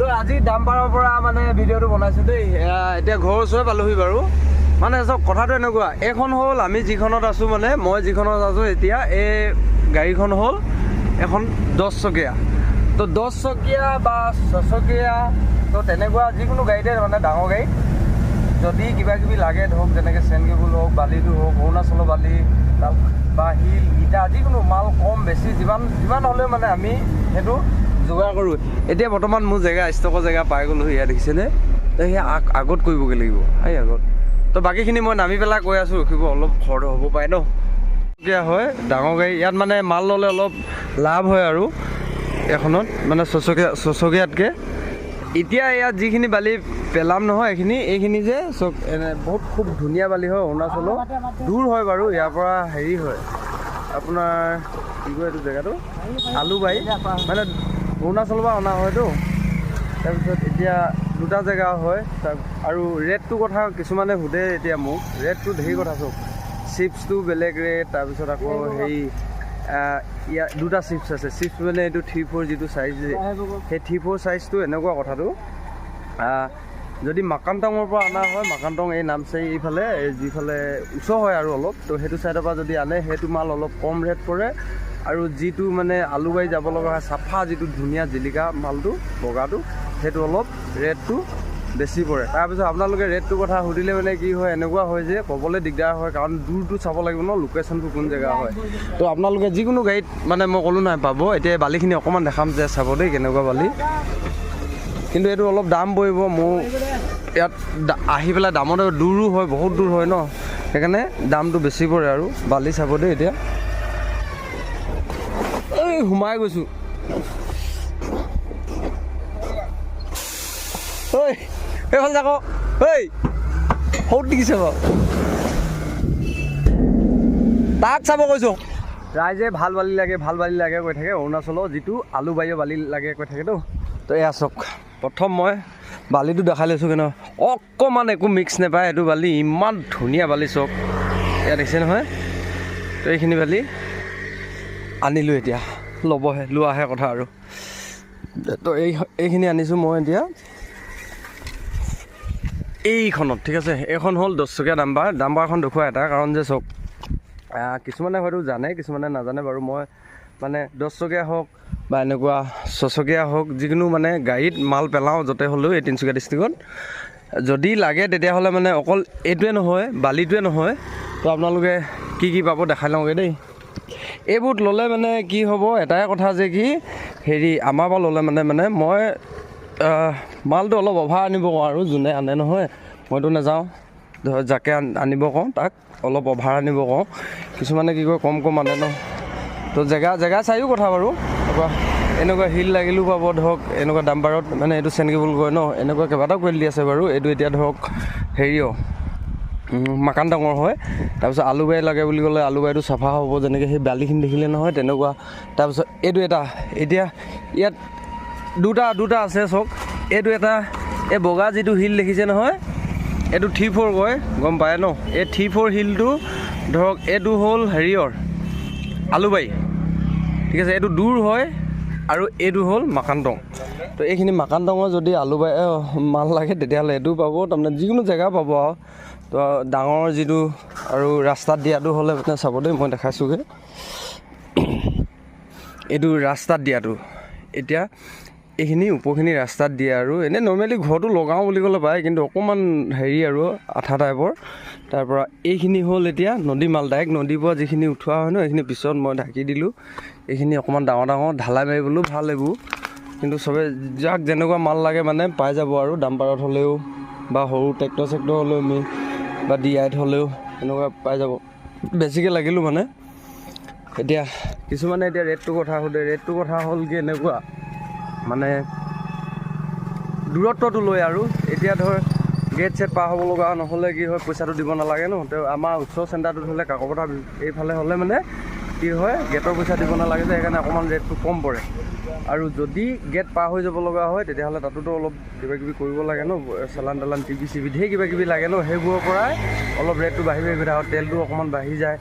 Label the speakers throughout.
Speaker 1: তো আজি ডাম্পাৰৰ পৰা মানে ভিডিঅ'টো বনাইছোঁ দেই। এতিয়া ঘৰৰ ওচৰে পালোহি বাৰু। মানে চব কথাটো এনেকুৱা, এইখন হ'ল আমি যিখনত আছোঁ, মানে মই যিখনত আছোঁ এতিয়া, এই গাড়ীখন হ'ল এখন 10 চকীয়া। তো 10 চকীয়া বা 6 চকীয়া তো তেনেকুৱা যিকোনো গাড়ীতে মানে ডাঙৰ গাড়ী যদি কিবা কিবি লাগে ধৰক, যেনেকৈ চেন কেবুল হওক, বালিটো হওক, অৰুণাচলৰ বালি বা শিল ইটা যিকোনো মাল কম বেছি যিমান হ'লেও মানে আমি সেইটো যোগাৰ কৰোঁ। এতিয়া বৰ্তমান মোৰ জেগা ষ্টকৰ জেগা পাই গ'লোঁ, ইয়াত দেখিছেনে? তো সেই আগত কৰিবগৈ লাগিব, এই আগত। তো বাকীখিনি মই নামি পেলাই কৈ আছোঁ, ৰখিব অলপ খৰচ হ'ব পাৰে ন। এতিয়া হয় ডাঙৰ গাড়ী, ইয়াত মানে মাল ল'লে অলপ লাভ হয় আৰু এখনত মানে 6 চকীয়াতকৈ। এতিয়া ইয়াত যিখিনি বালি পেলাম নহয়, এইখিনি যে চব এনে বহুত খুব ধুনীয়া বালি হয়, অৰুণাচলৰ দূৰ হয় বাৰু ইয়াৰ পৰা। হেৰি হয় আপোনাৰ কি কয় এইটো জেগাটো, আলুবাৰী, মানে অৰুণাচলৰ পৰা অনা হয়তো। তাৰপিছত এতিয়া দুটা জেগা হয় আৰু ৰেটটোৰ কথা কিছুমানে সোধে এতিয়া মোক, ৰেটটো ধেৰ কথা চব। চিপছটো বেলেগ ৰেট, তাৰপিছত আকৌ হেৰি ইয়াত দুটা চিপছ আছে। চিপছ মানে এইটো 3-4 যিটো চাইজ, সেই 3-4 চাইজটো এনেকুৱা কথাটো। যদি মাকানটঙৰ পৰা অনা হয়, মাকানটং এই নামচাই এইফালে যিফালে ওচৰ হয় আৰু অলপ, তো সেইটো ছাইডৰ পৰা যদি আনে সেইটো মাল অলপ কম ৰেট পৰে। আৰু যিটো মানে আলুবাৰী যাব লগা হয় চাফা যিটো ধুনীয়া জিলিকা মালটো বগাটো, সেইটো অলপ ৰেটটো বেছি পৰে। তাৰপিছত আপোনালোকে ৰেটটোৰ কথা সুধিলে মানে কি হয়, এনেকুৱা হয় যে ক'বলৈ দিগদাৰ হয়, কাৰণ দূৰটো চাব লাগিব ন, লোকেশ্যনটো কোন জেগা হয়। তো আপোনালোকে যিকোনো গাড়ীত মানে মই ক'লোঁ নাই পাব। এতিয়া বালিখিনি অকণমান দেখাম যে চাব দেই কেনেকুৱা বালি, কিন্তু এইটো অলপ দাম পৰিব। মোৰ ইয়াত আহি পেলাই দামতে দূৰো হয়, বহুত দূৰ হয় ন, সেইকাৰণে দামটো বেছি পৰে আৰু বালি চাব দেই। এতিয়া এই সোমাই গৈছোঁ, ঐ এইফালে যাক, ঐ সৌত দেখিছে বাৰু, তাক চাব কৈছোঁ। ৰাইজে ভাল বালি লাগে কৈ থাকে, অৰুণাচলৰ যিটো আলুবাৰীৰ বালি লাগে কৈ থাকেতো। তো এয়া চাওক, প্ৰথম মই বালিটো দেখাই লৈছোঁ, কিন্তু অকণমান একো মিক্স নাপায় এইটো বালি, ইমান ধুনীয়া বালি চাওক। এয়া দেখিছে নহয়? তো এইখিনি বালি আনিলোঁ, এতিয়া লোৱাহে কথা আৰু। তো এইখিনি আনিছোঁ মই এতিয়া এইখনত, ঠিক আছে। এইখন হ'ল 10 চকীয়া ডাম্পাৰখন দেখুওৱা এটা কাৰণ যে চাওক, কিছুমানে হয়তো জানে কিছুমানে নাজানে বাৰু। মই মানে 10 চকীয়া হওক বা এনেকুৱা 6 চকীয়া হওক, যিকোনো মানে গাড়ীত মাল পেলাওঁ য'তে হ'লেও এই তিনিচুকীয়া ডিষ্ট্ৰিক্টত। যদি লাগে তেতিয়াহ'লে মানে অকল এইটোৱে নহয়, বালিটোৱে নহয়, তো আপোনালোকে কি পাব দেখাই লওঁগৈ দেই। এইবোৰ ল'লে মানে কি হ'ব, এটাই কথা যে কি হেৰি, আমাৰ পৰা ল'লে মানে মই মালটো অলপ অভাৰ আনিব কওঁ আৰু যোনে আনে নহয়, মইতো নাযাওঁ, যাকে আনিব কওঁ তাক অলপ অভাৰ আনিব কওঁ। কিছুমানে কি কয় কম আনে ন, তো জেগা চাইও কথা বাৰু। তাৰপৰা এনেকুৱা শিল লাগিলেও পাব ধৰক, এনেকুৱা ডাম্পাৰত মানে এইটো চেন কেবুল কয় ন, এনেকুৱা কেইবাটাও কোৱালিটি আছে বাৰু। এইটো এতিয়া ধৰক হেৰিও মাকানটঙৰ হয়। তাৰপিছত আলুবাৰী লাগে বুলি ক'লে আলুবাৰীটো চাফা হ'ব, যেনেকৈ সেই বালিখিনি দেখিলে নহয় তেনেকুৱা। তাৰপিছত এইটো এটা, এতিয়া ইয়াত দুটা আছে চাওক। এইটো এটা, এই বগা যিটো শিল দেখিছে নহয়, এইটো 3-4 কয়, গম পায় ন। এই 3-4 শিলটো ধৰক এইটো হ'ল হেৰিয়ৰ আলুবাৰী, ঠিক আছে। এইটো দূৰ হয় আৰু এইটো হ'ল মাকানটং। তো এইখিনি মাকানটঙৰ যদি আলুবাৰী মাল লাগে তেতিয়াহ'লে এইটো পাব, তাৰমানে যিকোনো জেগা পাব আৰু। তো ডাঙৰ যিটো আৰু ৰাস্তাত দিয়াটো হ'লে মানে চাব দেই, মই দেখাইছোঁগৈ এইটো ৰাস্তাত দিয়াটো। এতিয়া এইখিনি ওপৰখিনি ৰাস্তাত দিয়ে আৰু এনেই নৰ্মেলি ঘৰটো লগাওঁ বুলি ক'লে পায়, কিন্তু অকণমান হেৰি আৰু আঠা টাইপৰ। তাৰপৰা এইখিনি হ'ল এতিয়া নদী মাল, ডাইৰেক্ট নদীৰ পৰা যিখিনি উঠোৱা হয় ন, এইখিনি পিছত মই ঢাকি দিলোঁ। এইখিনি অকণমান ডাঙৰ ঢালাই মাৰিবলৈও ভাল এইবোৰ, কিন্তু চবে যাক যেনেকুৱা মাল লাগে মানে পাই যাব আৰু। ডাম্পাৰত হ'লেও বা সৰু ট্ৰেক্টৰ হ'লেও বা DIত হ'লেও এনেকুৱা পাই যাব, বেছিকৈ লাগিলোঁ মানে। এতিয়া কিছুমানে এতিয়া ৰেটটোৰ কথা সোধে, ৰেটটোৰ কথা হ'ল কি এনেকুৱা মানে দূৰত্বটো লৈ আৰু। এতিয়া ধৰ গেট চেট পাৰ হ'ব লগা নহ'লে কি হয়, পইচাটো দিব নালাগে ন। তো আমাৰ ওচৰ চেণ্টাৰটোত হ'লে কাকপথাৰ এইফালে হ'লে মানে কি হয়, গেটৰ পইচা দিব নালাগে যে, সেইকাৰণে অকণমান ৰেটটো কম পৰে। আৰু যদি গেট পাৰ হৈ যাব লগা হয় তেতিয়াহ'লে তাতোতো অলপ কিবাকিবি কৰিব লাগে ন, চালান TB ধেৰ কিবাকিবি লাগে ন, সেইবোৰৰ পৰাই অলপ ৰেটটো বাঢ়ি গৈ থাকে আৰু তেলটো অকণমান বাঢ়ি যায়।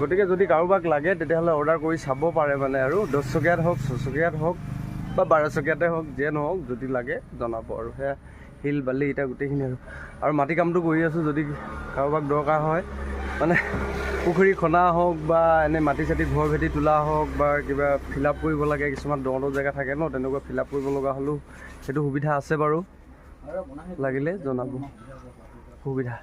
Speaker 1: গতিকে যদি কাৰোবাক লাগে তেতিয়াহ'লে অৰ্ডাৰ কৰি চাব পাৰে মানে আৰু। 10 চকীয়াত হওক 6 চকীয়াত হওক বা 12 চকীয়াতে হওক যিয়ে নহওক যদি লাগে জনাব আৰু সেয়া শিল বালি এতিয়া গোটেইখিনি আৰু মাটি কামটো কৰি আছোঁ যদি কাৰোবাক দৰকাৰ হয় মানে পুখুৰী খনা হওক বা এনেই মাটি চাটি ঘৰ ভেটি তোলা হওক বা কিবা ফিল আপ কৰিব লাগে কিছুমান দ জেগা থাকে ন তেনেকুৱা ফিল আপ কৰিব লগা হ'লেও সেইটো সুবিধা আছে বাৰু লাগিলে জনাব সুবিধা